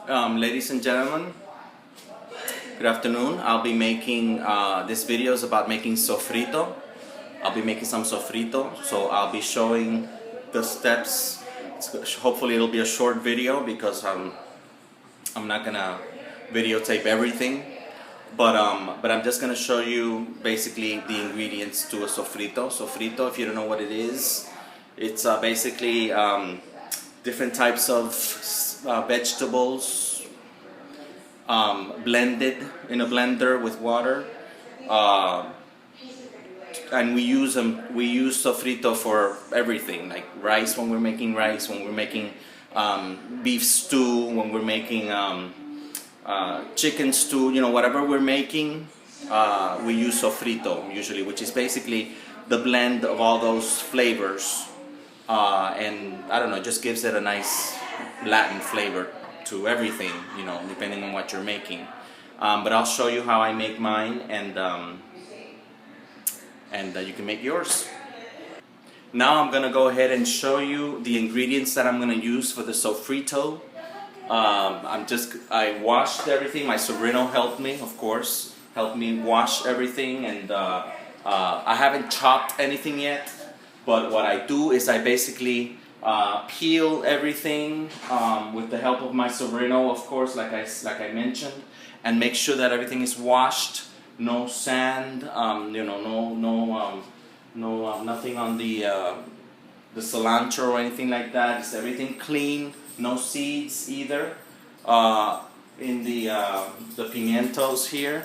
Ladies and gentlemen, good afternoon. I'll be making this video is about making sofrito. I'll be making some sofrito, so I'll be showing the steps. Hopefully it'll be a short video because I'm not gonna videotape everything, but I'm just gonna show you basically the ingredients to a sofrito. Sofrito, if you don't know what it is, it's basically different types of vegetables blended in a blender with water, and we use sofrito for everything, like rice when we're making rice, when we're making beef stew, when we're making chicken stew, whatever we're making, we use sofrito usually, which is basically the blend of all those flavors, and I don't know, it just gives it a nice Latin flavor to everything, depending on what you're making. But I'll show you how I make mine, and you can make yours. Now I'm gonna go ahead and show you the ingredients that I'm gonna use for the sofrito. I washed everything. My sobrino helped me, of course, helped me wash everything, and I haven't chopped anything yet. But what I do is I basically peel everything with the help of my sobrino, of course, like I mentioned, and make sure that everything is washed. No sand, nothing on the cilantro or anything like that. It's everything clean. No seeds either. In the pimientos here,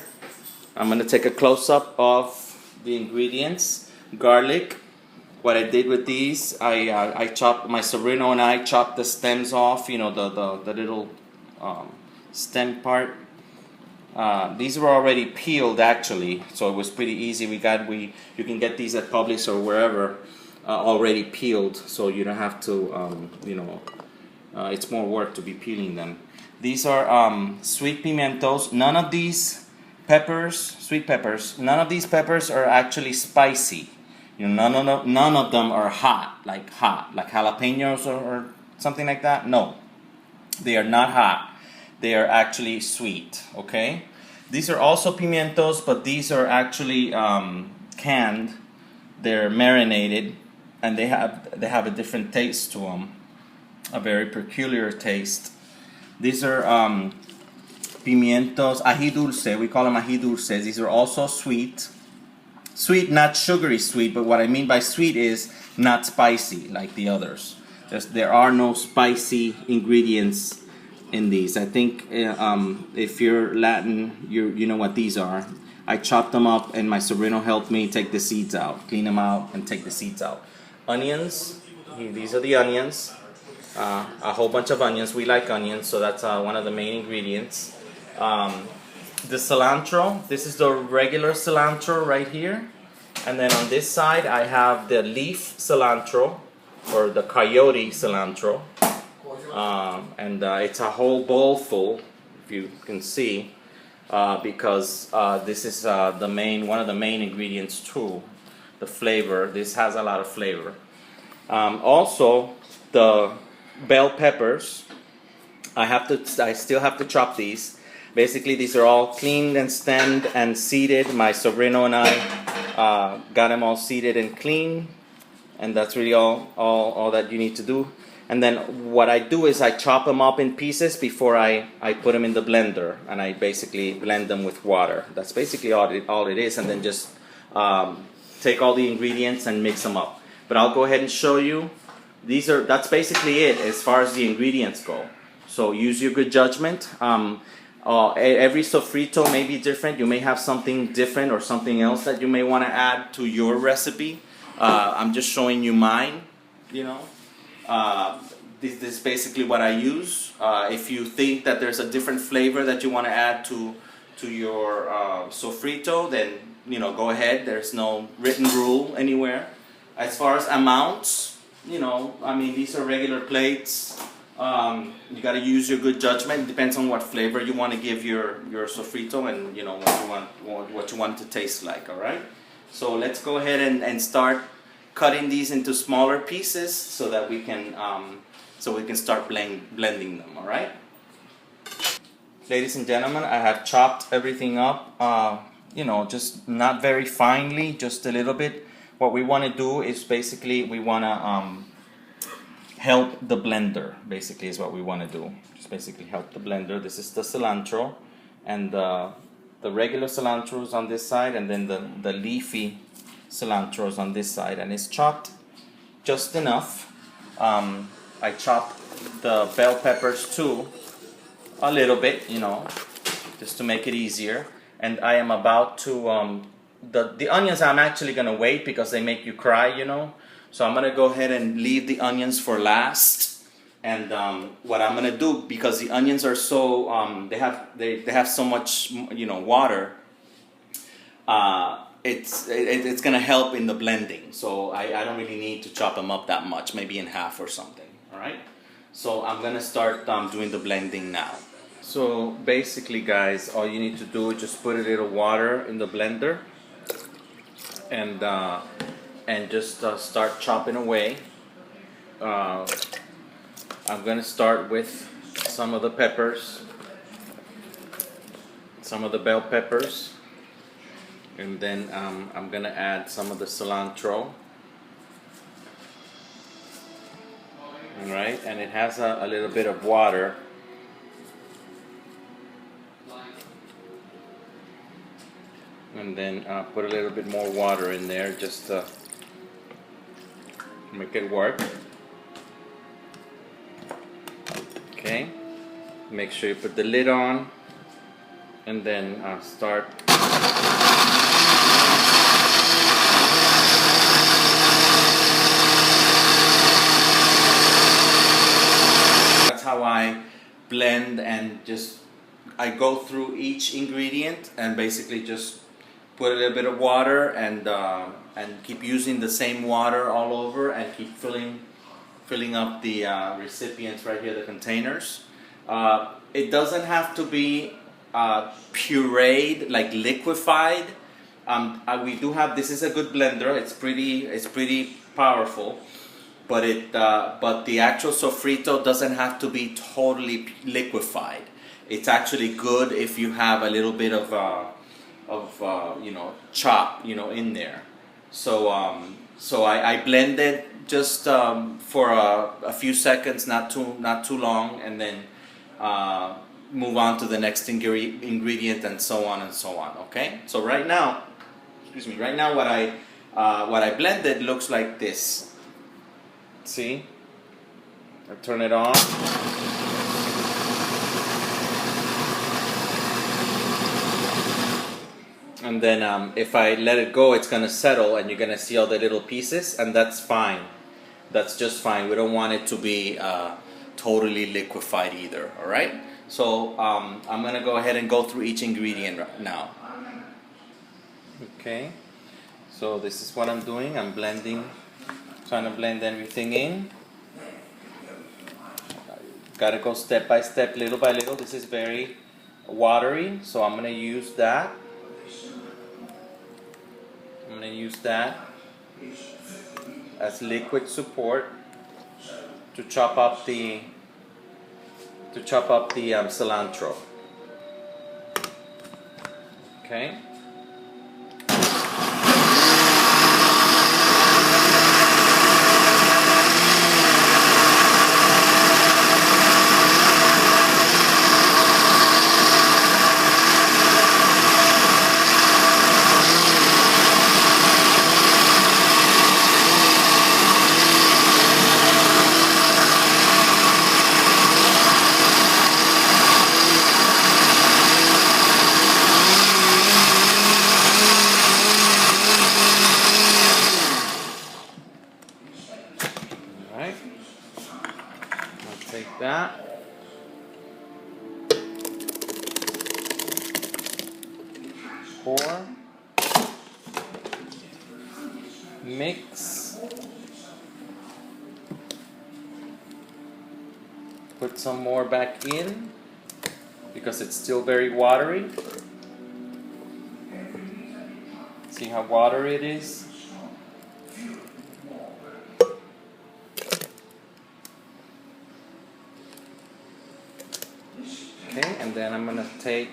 I'm gonna take a close-up of the ingredients. Garlic. What I did with these, I chopped, my sobrino and I chopped the stems off. The little stem part. These were already peeled actually, so it was pretty easy. You can get these at Publix or wherever already peeled, so you don't have to it's more work to be peeling them. These are sweet pimientos. None of these sweet peppers, none of these peppers are actually spicy. None of them are hot, like jalapenos or something like that. No, they are not hot. They are actually sweet. Okay, these are also pimientos, but these are actually canned. They're marinated, and they have a different taste to them, a very peculiar taste. These are pimientos ají dulce. We call them ají dulces. These are also sweet. Sweet, not sugary sweet, but what I mean by sweet is not spicy like the others. There are no spicy ingredients in these. I think if you're Latin, you know what these are. I chopped them up, and my sobrino helped me take the seeds out, clean them out, and take the seeds out. Onions. These are the onions. A whole bunch of onions. We like onions, so that's one of the main ingredients. The cilantro, this is the regular cilantro right here, and then on this side I have the leaf cilantro, or the coyote cilantro, and it's a whole bowl full, if you can see, because this is one of the main ingredients too, the flavor. This has a lot of flavor. Also, the bell peppers, I still have to chop these. Basically, these are all cleaned and stemmed and seeded. My sobrino and I got them all seeded and clean, and that's really all that you need to do. And then what I do is I chop them up in pieces before I put them in the blender, and I basically blend them with water. That's basically all it is, and then just take all the ingredients and mix them up. But I'll go ahead and show you. That's basically it as far as the ingredients go. So use your good judgment. Every sofrito may be different. You may have something different or something else that you may want to add to your recipe. I'm just showing you mine. This is basically what I use. If you think that there's a different flavor that you want to add to your sofrito, then go ahead. There's no written rule anywhere. As far as amounts, these are regular plates. You got to use your good judgment. It depends on what flavor you want to give your sofrito, and what you want it to taste like. All right. So let's go ahead and start cutting these into smaller pieces so that we can so we can start blending them, all right? Ladies and gentlemen, I have chopped everything up, you know, just not very finely, just a little bit. What we want to do is basically we want to help the blender, basically is what we want to do. Just basically help the blender. This is the cilantro, and the regular cilantro is on this side, and then the leafy cilantro is on this side, and it's chopped just enough. I chopped the bell peppers too, a little bit, you know, just to make it easier. And I am about to, the onions I'm actually going to wait because they make you cry, you know. So I'm going to go ahead and leave the onions for last. And what I'm going to do, because the onions are so, they have so much, you know, water, it's going to help in the blending. So I don't really need to chop them up that much, maybe in half or something, all right? So I'm going to start doing the blending now. So basically, guys, all you need to do is just put a little water in the blender and just start chopping away. I'm going to start with some of the peppers, some of the bell peppers, and then I'm going to add some of the cilantro. All right, and it has a little bit of water. And then put a little bit more water in there just to make it work. Okay, make sure you put the lid on, and then start. That's how I blend, and just I go through each ingredient and basically just put a little bit of water and keep using the same water all over, and keep filling up the recipients right here, the containers. It doesn't have to be pureed, like liquefied. We do have, this is a good blender. It's pretty powerful, but but the actual sofrito doesn't have to be totally liquefied. It's actually good if you have a little bit of you know, chop, you know, in there. So I blended just for a few seconds, not too long, and then move on to the next ingredient, and so on and so on. Okay. So right now, excuse me. Right now, what I blended looks like this. See? I turn it on. And then if I let it go, it's going to settle, and you're going to see all the little pieces, and that's fine. That's just fine. We don't want it to be totally liquefied either, all right? So I'm going to go ahead and go through each ingredient right now. Okay, so this is what I'm doing. I'm blending, trying to blend everything in. Got to go step by step, little by little. This is very watery, so I'm going to use that. I'm going to use that as liquid support to chop up the cilantro. Okay. Take that. Pour. Mix. Put some more back in because it's still very watery. See how watery it is? Okay, and then I'm gonna take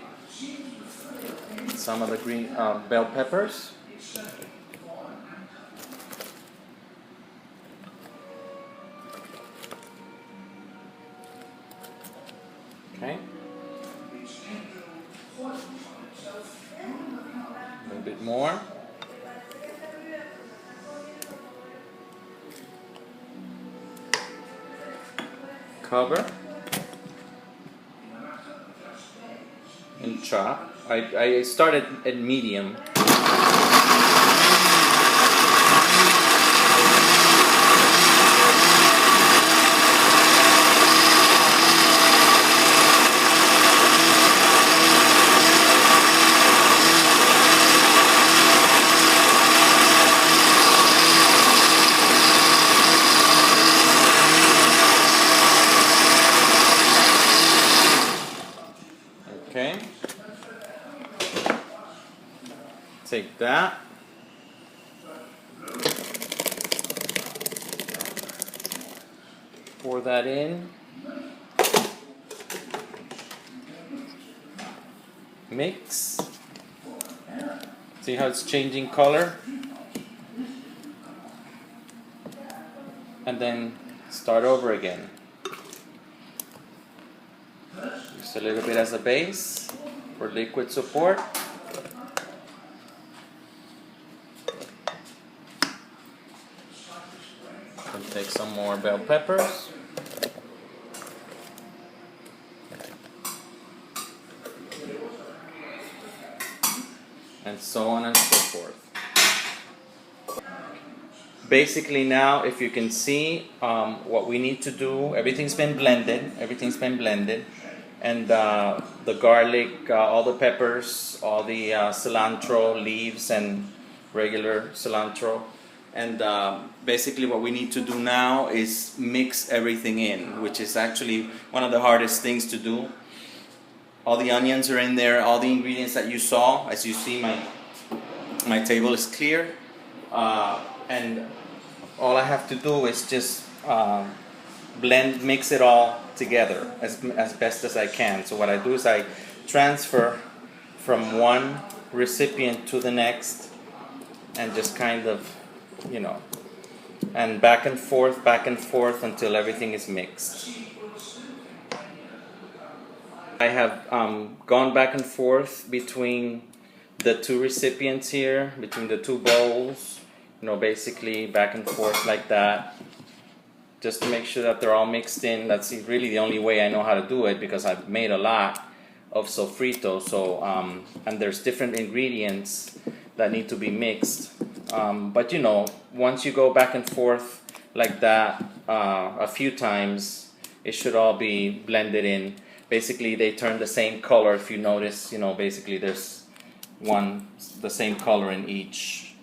some of the green bell peppers. Okay. A little bit more. Cover. And chop. I started at medium. Okay. Take that. Pour that in. Mix. See how it's changing color? And then start over again. Just a little bit as a base for liquid support. And take some more bell peppers. And so on and so forth. Basically now, if you can see what we need to do, everything's been blended, and the garlic, all the peppers, all the cilantro leaves and regular cilantro, and basically what we need to do now is mix everything in, which is actually one of the hardest things to do. All the onions are in there, all the ingredients that you saw. As you see, my table is clear, and all I have to do is just mix it all together as best as I can. So what I do is I transfer from one recipient to the next, and just kind of, you know, and back and forth until everything is mixed. I have gone back and forth between the two recipients here, between the two bowls, you know, basically back and forth like that, just to make sure that they're all mixed in. That's really the only way I know how to do it, because I've made a lot of sofrito, so and there's different ingredients that need to be mixed, but you know, once you go back and forth like that a few times, it should all be blended in. Basically they turn the same color. If you notice, you know, basically there's the same color in each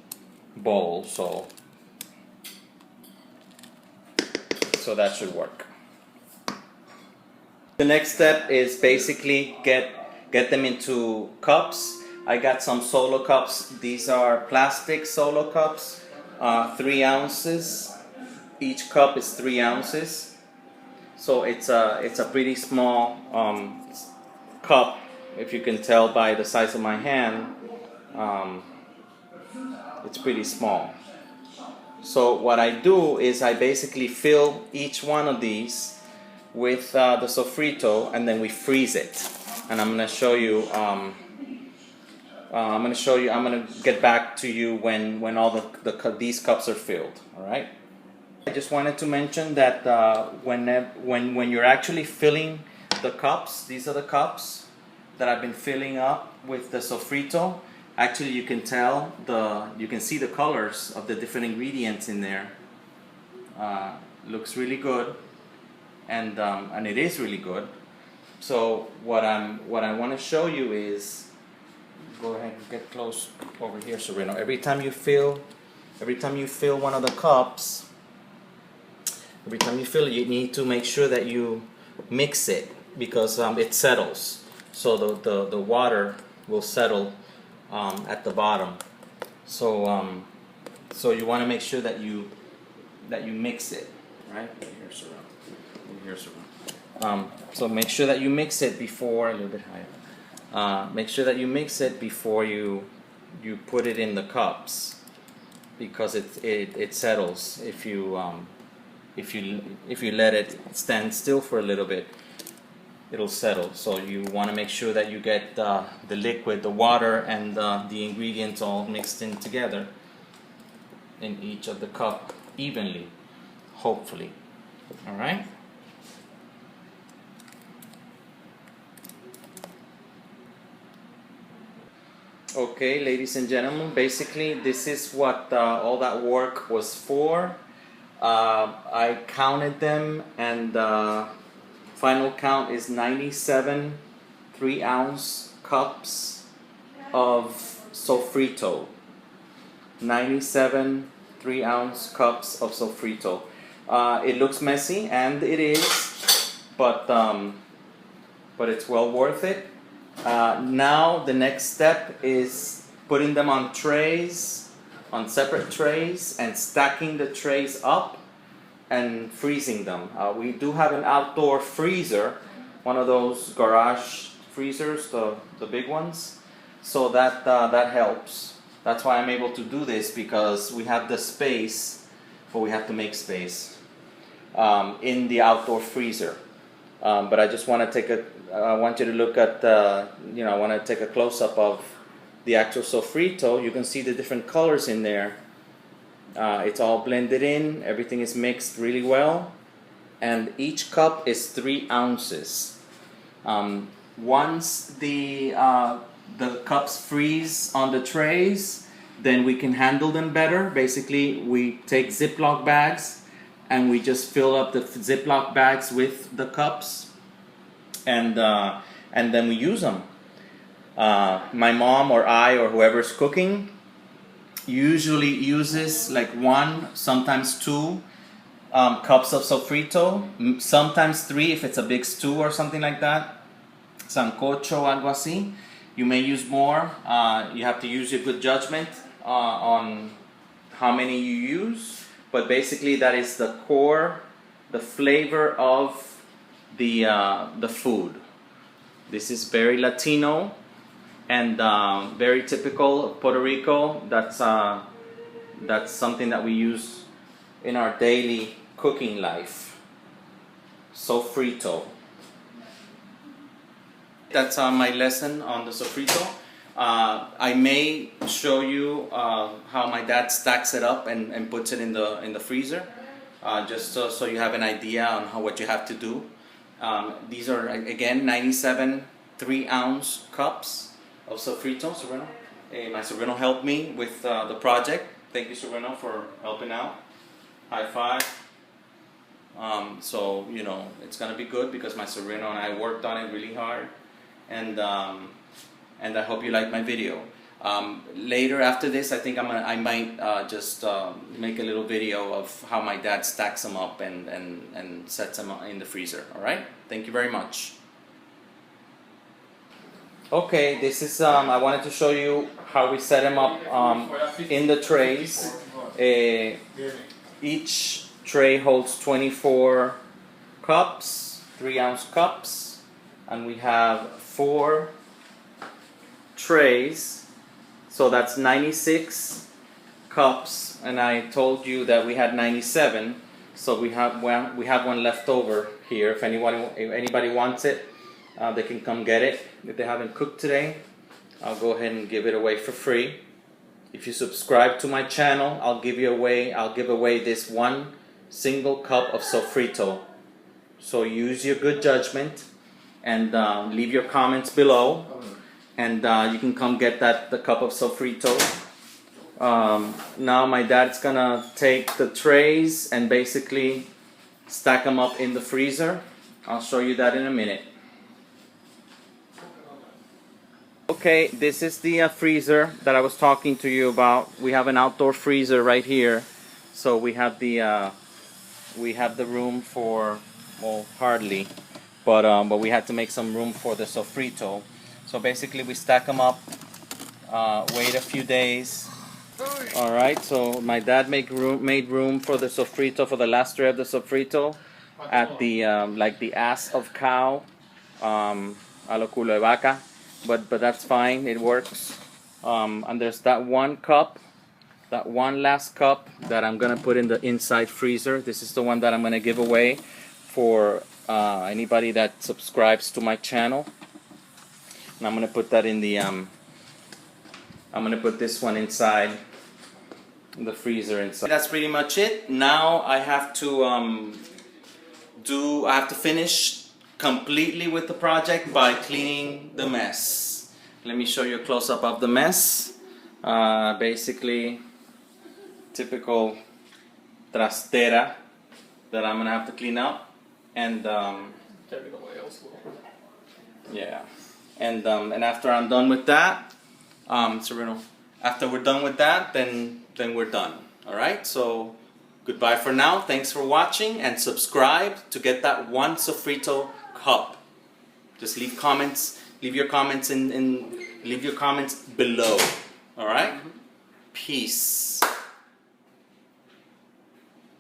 bowl, so that should work. The next step is basically get them into cups. I got some solo cups. These are plastic solo cups, 3 ounces. Each cup is 3 ounces. So it's a pretty small cup, if you can tell by the size of my hand. It's pretty small. So what I do is I basically fill each one of these with the sofrito, and then we freeze it. And I'm gonna show you. I'm gonna get back to you when all these cups are filled. All right. I just wanted to mention that when you're actually filling the cups, these are the cups that I've been filling up with the sofrito. Actually, you can see the colors of the different ingredients in there. Looks really good, and it is really good. So what I want to show you is, go ahead and get close over here, Sofrito. Every time you fill one of the cups. Every time you fill it, you need to make sure that you mix it, because it settles. So the water will settle at the bottom. So you want to make sure that you mix it, right? Over here, surround. So make sure that you mix it before, a little bit higher. Make sure that you mix it before you put it in the cups, because it settles if you let it stand still for a little bit. It'll settle. So you want to make sure that you get the liquid, the water, and the ingredients all mixed in together in each of the cup evenly, hopefully. All right. Okay, ladies and gentlemen, basically this is what all that work was for. I counted them, and final count is 97 3-ounce cups of Sofrito. 97 3-ounce cups of Sofrito. It looks messy, and it is, but it's well worth it. Now the next step is putting them on trays, on separate trays, and stacking the trays up and freezing them. We do have an outdoor freezer, one of those garage freezers, the big ones, so that helps. That's why I'm able to do this, because we have the space, but we have to make space in the outdoor freezer. But I just want to I want you to look at, I want to take a close-up of the actual Sofrito. You can see the different colors in there. It's all blended in. Everything is mixed really well. And each cup is 3 ounces. Once the cups freeze on the trays, then we can handle them better. Basically, we take Ziploc bags and we just fill up the Ziploc bags with the cups. And then we use them. My mom or I or whoever's cooking usually uses like 1, sometimes 2 cups of Sofrito, sometimes 3 if it's a big stew or something like that. Sancocho, algo así. You may use more. You have to use your good judgment on how many you use. But basically that is the core, the flavor of the food. This is very Latino and very typical of Puerto Rico. That's something that we use in our daily cooking life. Sofrito. That's my lesson on the Sofrito. I may show you how my dad stacks it up and puts it in the freezer, just so you have an idea on what you have to do. These are, again, 97 3-ounce cups of Sofrito. Sereno, my Sereno helped me with the project. Thank you, Sereno, for helping out. High five. So, it's going to be good, because my Sereno and I worked on it really hard. And I hope you like my video. Later after this, I think I might just make a little video of how my dad stacks them up and sets them in the freezer. All right? Thank you very much. Okay, this is I wanted to show you how we set them up in the trays. Each tray holds 24 cups, 3-ounce cups, and we have 4 trays. So that's 96 cups, and I told you that we had 97. So we have one left over here. If anybody wants it, they can come get it. If they haven't cooked today, I'll go ahead and give it away for free. If you subscribe to my channel, I'll give away this 1 single cup of Sofrito. So use your good judgment and leave your comments below. And you can come get the cup of Sofrito. Now my dad's gonna take the trays and basically stack them up in the freezer. I'll show you that in a minute. Okay, this is the freezer that I was talking to you about. We have an outdoor freezer right here. So we have the room for, well, hardly, but we had to make some room for the Sofrito. So basically we stack them up, wait a few days. Alright, so my dad made room for the Sofrito, for the last tray of the Sofrito. at the like the ass of cow, a lo culo de vaca, but that's fine. It works. And there's that one cup, that one last cup that I'm gonna put in the inside freezer. This is the one that I'm gonna give away for anybody that subscribes to my channel. And I'm gonna put that in the I'm gonna put this one inside the freezer inside. That's pretty much it. Now I have to finish completely with the project by cleaning the mess. Let me show you a close-up of the mess. Basically, typical trastera that I'm gonna have to clean up, and yeah, and after I'm done with that, after we're done with that, then we're done. All right, so goodbye for now. Thanks for watching, and subscribe to get that one Sofrito cup. Just leave comments. Leave your comments leave your comments below. All right. Peace.